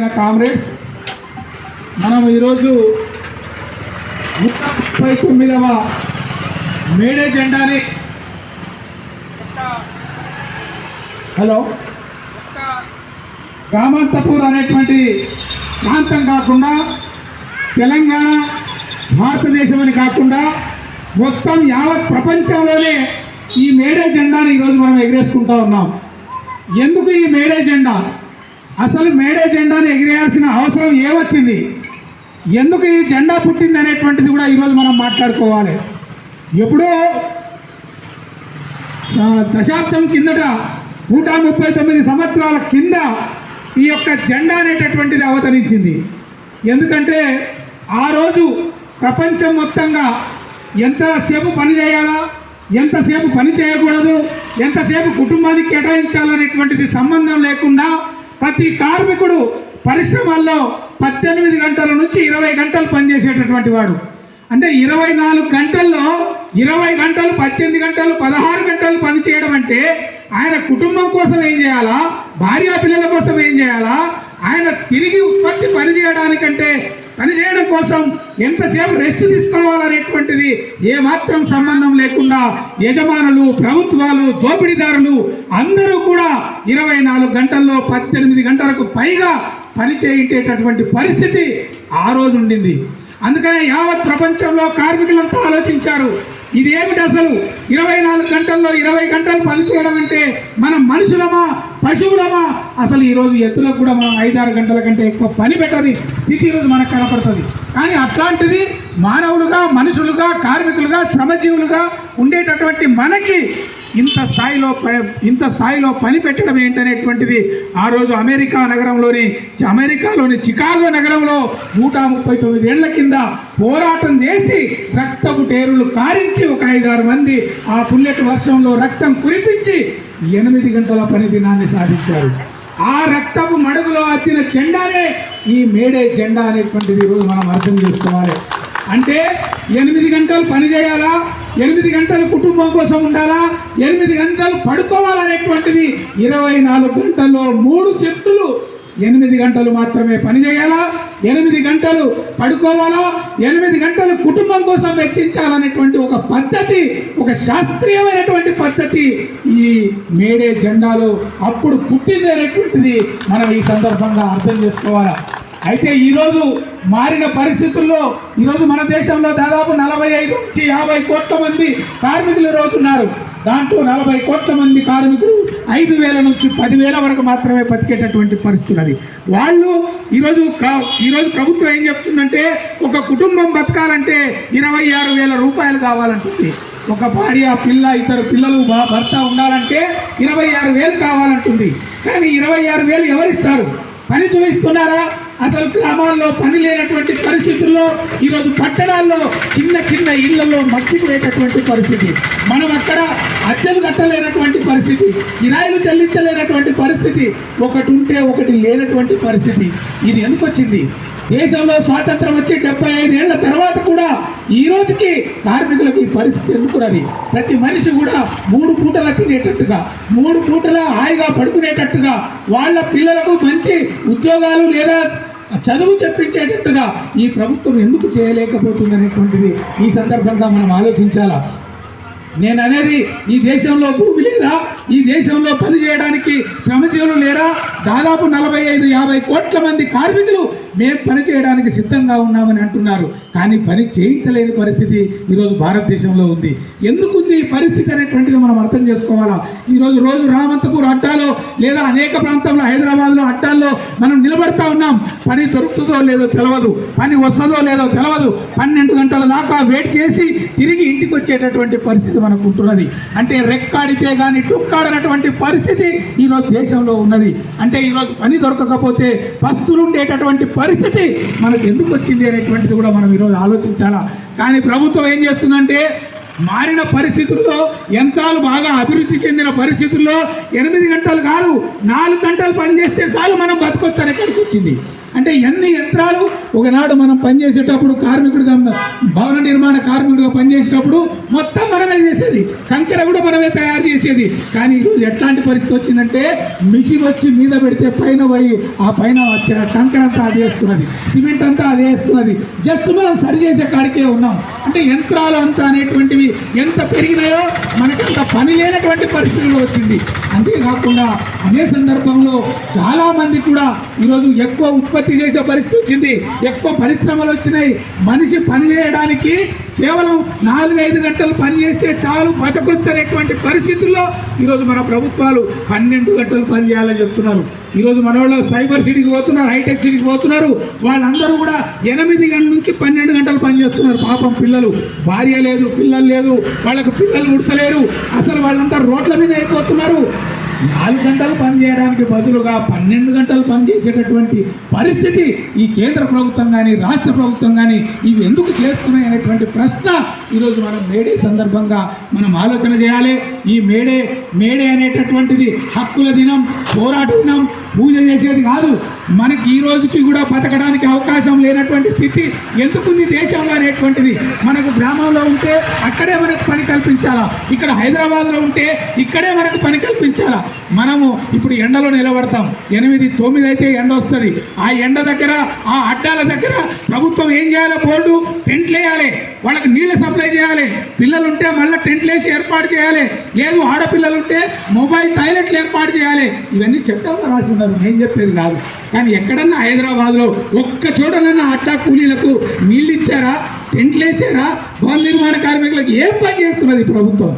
ప్రియమైన కామ్రేడ్స్, మనం ఈరోజు 139వ మేడే జెండాని రామంతపూర్ అనేటువంటి ప్రాంతం కాకుండా తెలంగాణ భారతదేశం అని కాకుండా మొత్తం యావత్ ప్రపంచంలోనే ఈ మేడే జెండాని ఈరోజు మనం ఎగిరేసుకుంటా ఉన్నాం. ఎందుకు ఈ మేడే జెండా? అసలు మేడే జెండాని ఎగిరేయాల్సిన అవసరం ఏమొచ్చింది? ఎందుకు ఈ జెండా పుట్టింది అనేటువంటిది కూడా ఈరోజు మనం మాట్లాడుకోవాలి. ఎప్పుడో దశాబ్దం కిందట 139 సంవత్సరాల కింద ఈ యొక్క జెండా అనేటటువంటిది అవతరించింది. ఎందుకంటే ఆ రోజు ప్రపంచం మొత్తంగా ఎంతసేపు పని చేయాలా, ఎంతసేపు పని చేయకూడదు, ఎంతసేపు కుటుంబానికి కేటాయించాలనేటువంటిది సంబంధం లేకుండా ప్రతి కార్మికుడు పరిశ్రమల్లో 18 గంటల నుంచి 20 గంటలు పనిచేసేటటువంటి వాడు. అంటే 24 గంటల్లో 20 గంటలు, 18 గంటలు, 16 గంటలు పని చేయడం అంటే ఆయన కుటుంబం కోసం ఏం చేయాలా, భార్య పిల్లల కోసం ఏం చేయాలా, ఆయన తిరిగి ఉత్పత్తి పని చేయడం కోసం ఎంతసేపు రెస్ట్ తీసుకోవాలనేటువంటిది ఏమాత్రం సంబంధం లేకుండా యజమానులు, ప్రభుత్వాలు, దోపిడీదారులు అందరూ కూడా 24 గంటల్లో 18 గంటలకు పైగా పని చేయించేటటువంటి పరిస్థితి ఆ రోజు ఉండింది. అందుకనే యావత్ ప్రపంచంలో కార్మికులంతా ఆలోచించారు, ఇది ఏమిటి అసలు 24 గంటల్లో 20 గంటలు పని చేయడం అంటే మనం మనుషులమా, పశువులమా? అసలు ఈరోజు ఎత్తులకు కూడా మనం 5-6 గంటల కంటే ఎక్కువ పని పెట్టది స్థితి ఈరోజు మనకు కనపడుతుంది. కానీ అట్లాంటిది మానవులుగా, మనుషులుగా, కార్మికులుగా, శ్రమజీవులుగా ఉండేటటువంటి మనకి ఇంత స్థాయిలో పని పెట్టడం ఏంటనేటువంటిది ఆ రోజు అమెరికాలోని చికాగో నగరంలో 139 ఏళ్ల కింద పోరాటం చేసి రక్తపు టేరులు కారించి ఒక 5-6 మంది ఆ పుల్లెట్ వర్షంలో రక్తం కురిపించి 8 గంటల పని దినాన్ని సాధించారు. ఆ రక్తపు మడుగులో అద్దిన జెండానే ఈ మేడే జెండా అనేటువంటిది ఈరోజు మనం అర్థం చేసుకోవాలి. అంటే 8 గంటలు పని చేయాలా, 8 గంటలు కుటుంబం కోసం ఉండాలా, 8 గంటలు పడుకోవాలనేటువంటిది 24 గంటల్లో 3 షిఫ్టులు 8 గంటలు మాత్రమే పని చేయాలా, 8 గంటలు పడుకోవాలా, 8 గంటలు కుటుంబం కోసం వెచ్చించాలనేటువంటి ఒక పద్ధతి, ఒక శాస్త్రీయమైనటువంటి పద్ధతి ఈ మేడే జెండాలో అప్పుడు పుట్టింది అనేటువంటిది మనం ఈ సందర్భంగా అర్థం చేసుకోవాలా. అయితే ఈరోజు మారిన పరిస్థితుల్లో ఈరోజు మన దేశంలో దాదాపు 45 నుంచి 50 కోట్ల మంది కార్మికులు ఈరోజు ఉన్నారు. దాంట్లో 40 కోట్ల మంది కార్మికులు 5,000 నుంచి 10,000 వరకు మాత్రమే బతికేటటువంటి పరిస్థితులు. అది వాళ్ళు ఈరోజు ప్రభుత్వం ఏం చెప్తుందంటే ఒక కుటుంబం బతకాలంటే 26,000 రూపాయలు కావాలంటుంది. ఒక భార్య, పిల్ల, 2 పిల్లలు, భర్త ఉండాలంటే 26,000 కావాలంటుంది. కానీ 26,000 ఎవరిస్తారు? పని చూపిస్తున్నారా? అసలు గ్రామాల్లో పని లేనటువంటి పరిస్థితుల్లో ఈరోజు పట్టణాల్లో చిన్న ఇళ్లలో మట్టిపోయేటటువంటి పరిస్థితి, మనం అక్కడ అద్దెలు కట్టలేనటువంటి పరిస్థితి, కిరాయిలు చెల్లించలేనటువంటి పరిస్థితి, ఒకటి ఉంటే ఒకటి లేనటువంటి పరిస్థితి. ఇది ఎందుకు వచ్చింది? దేశంలో స్వాతంత్రం వచ్చి 75 ఏళ్ల తర్వాత కూడా ఈ రోజుకి కార్మికులకు ఈ పరిస్థితి ఎందుకున్నది? ప్రతి మనిషి కూడా 3 పూటలు తినేటట్టుగా, 3 పూటల హాయిగా పడుకునేటట్టుగా, వాళ్ళ పిల్లలకు మంచి ఉద్యోగాలు లేదా చదువు చెప్పించేటట్టుగా ఈ ప్రభుత్వం ఎందుకు చేయలేకపోతుంది అనేటువంటిది ఈ సందర్భంగా మనం ఆలోచించాలా. నేను అనేది ఈ దేశంలో భూమి లేదా, ఈ దేశంలో పని చేయడానికి శ్రమజీవులు లేరా? దాదాపు 45-50 కోట్ల మంది కార్మికులు మేము పని చేయడానికి సిద్ధంగా ఉన్నామని అంటున్నారు. కానీ పని చేయించలేని పరిస్థితి ఈరోజు భారతదేశంలో ఉంది. ఎందుకుంది ఈ పరిస్థితి అనేటువంటిది మనం అర్థం చేసుకోవాలా. రోజు రామంతపూర్ అడ్డాలో లేదా అనేక ప్రాంతంలో హైదరాబాద్లో అడ్డాల్లో మనం నిలబడతా ఉన్నాం. పని దొరుకుతుందో లేదో తెలియదు, పని వస్తుందో లేదో తెలియదు. 12 గంటల దాకా వెయిట్ చేసి తిరిగి ఇంటికి వచ్చేటటువంటి పరిస్థితి మనకు ఉంటున్నది. అంటే రెక్కాడితే కానీ టుక్కాడనటువంటి పరిస్థితి ఈరోజు దేశంలో ఉన్నది. అంటే ఈరోజు పని దొరకకపోతే పస్తులు ఉండేటటువంటి పరిస్థితి మనకు ఎందుకు వచ్చింది అనేటువంటిది కూడా మనం ఈరోజు ఆలోచించాలా. కానీ ప్రభుత్వం ఏం చేస్తుందంటే మారిన పరిస్థితుల్లో, యంత్రాలు బాగా అభివృద్ధి చెందిన పరిస్థితుల్లో 8 గంటలు కాదు 4 గంటలు పనిచేస్తే చాలు మనం బతకొచ్చని ఎక్కడికి వచ్చింది. అంటే ఎన్ని యంత్రాలు ఒకనాడు మనం పనిచేసేటప్పుడు కార్మికుడిగా భవన నిర్మాణ కార్మికుడిగా పనిచేసేటప్పుడు మొత్తం మనమే చేసేది, కంకర కూడా మనమే తయారు చేసేది. కానీ ఈరోజు ఎట్లాంటి పరిస్థితి వచ్చిందంటే మిషన్ వచ్చి మీద పెడితే పైన పోయి ఆ పైన వచ్చిన కంకర అంతా అది వేస్తున్నది, సిమెంట్ అంతా అది వేస్తున్నది. జస్ట్ మనం సరి చేసే కాడికే ఉన్నాం. అంటే యంత్రాలు అంతా అనేటువంటివి ఎంత పెరిగినాయో మనకంత పని లేనటువంటి పరిస్థితులు వచ్చింది. అంతేకాకుండా అదే సందర్భంలో చాలా మంది కూడా ఈరోజు ఎక్కువ ఉత్పత్తి చేసే పరిస్థితి వచ్చింది, ఎక్కువ పరిశ్రమలు వచ్చినాయి. మనిషి పని చేయడానికి కేవలం 4-5 గంటలు పని చేస్తే చాలు బతకొచ్చనేటువంటి పరిస్థితుల్లో ఈరోజు మన ప్రభుత్వాలు 12 గంటలు పని చేయాలని చెప్తున్నారు. ఈరోజు మన వాళ్ళు సైబర్ సిటీకి పోతున్నారు, హైటెక్ సిటీకి పోతున్నారు. వాళ్ళందరూ కూడా 8 గంటల నుంచి 12 గంటలు పని చేస్తున్నారు. పాపం పిల్లలు, భార్య లేదు, పిల్లలు లేదు, వాళ్ళకు పిల్లలు ఉడతలేరు. అసలు వాళ్ళంతా రోడ్ల మీద అయిపోతున్నారు. 4 గంటలు పని చేయడానికి బదులుగా 12 గంటలు పని చేసేటటువంటి పరిస్థితి ఈ కేంద్ర ప్రభుత్వం కానీ రాష్ట్ర ప్రభుత్వం కానీ ఇవి ఎందుకు చేస్తున్నాయి అనేటువంటి ప్రశ్న ఈరోజు మనం మేడే సందర్భంగా మనం ఆలోచన చేయాలి. ఈ మేడే అనేటటువంటిది హక్కుల దినం, పోరాట దినం, పూజ చేసేది కాదు. మనకి ఈ రోజుకి కూడా బతకడానికి అవకాశం లేనటువంటి స్థితి ఎందుకుంది దేశంలో అనేటువంటిది. మనకు గ్రామంలో ఉంటే అక్కడే మనకు పని కల్పించాలా, ఇక్కడ హైదరాబాద్లో ఉంటే ఇక్కడే మనకు పని కల్పించాలా. మనము ఇప్పుడు ఎండలో నిలబడతాం, 8-9 అయితే ఎండ వస్తుంది. ఆ ఎండ దగ్గర, ఆ అడ్డాల దగ్గర ప్రభుత్వం ఏం చేయాలి? బోర్డు టెంట్లు వేయాలి, వాళ్ళకి నీళ్ళ సప్లై చేయాలి. పిల్లలు ఉంటే మళ్ళీ టెంట్లు వేసి ఏర్పాటు చేయాలి. లేదు ఆడపిల్లలు ఉంటే మొబైల్ టాయిలెట్లు ఏర్పాటు చేయాలి. ఇవన్నీ చట్టంలో రాసి ఉన్నారు, నేను చెప్పేది కాదు. కానీ ఎక్కడన్నా హైదరాబాద్లో ఒక్క చోటనన్నా అడ్డా కూలీలకు నీళ్ళు ఇచ్చారా, టెంట్లు వేసారా? భవన నిర్మాణ కార్మికులకు ఏం పని చేస్తున్నది ప్రభుత్వం?